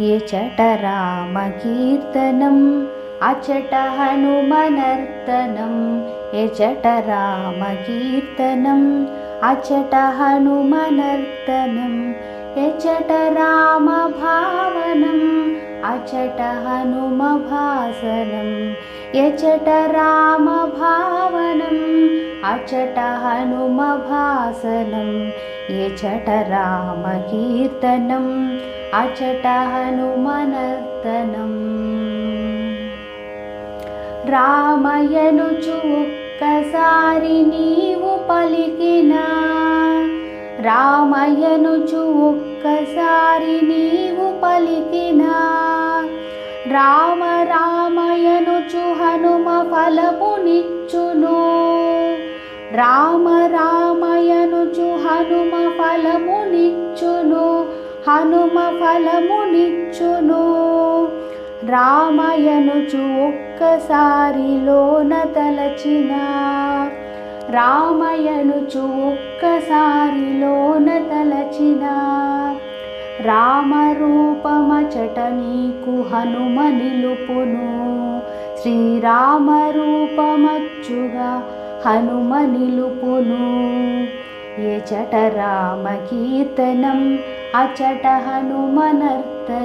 ఎచట రామకీర్తనం అచట హనుమనర్తనం ఎచట రామకీర్తనం అచట హనుమనర్తనం ఎచట రామభావనం అచట హనుమభాసనం ఎచట రామభావనం అచట హనుమభాసనం ఎచట రామకీర్తనం అచట హనుమనర్తనం రామయనుచు ఒక్కసారి నీవు పలికినా రామయనుచు ఒక్కసారి నీవు పలికినా రామ రామయనుచు హనుమ ఫలమునిచ్చును రామ రామయనుచు హనుమ ఫలమునిచ్చును హనుమ ఫలమునిచ్చును రామయనుచు ఒక్కసారిలోన తలచిన రామయనుచు ఒక్కసారిలోన తలచిన రామరూపమచట నీకు హనుమ నిలుపును శ్రీరామరూపమచ్చుగా హనుమ నిలుపును ఎచట రామకీర్తనం అచట హనుమనర్తనం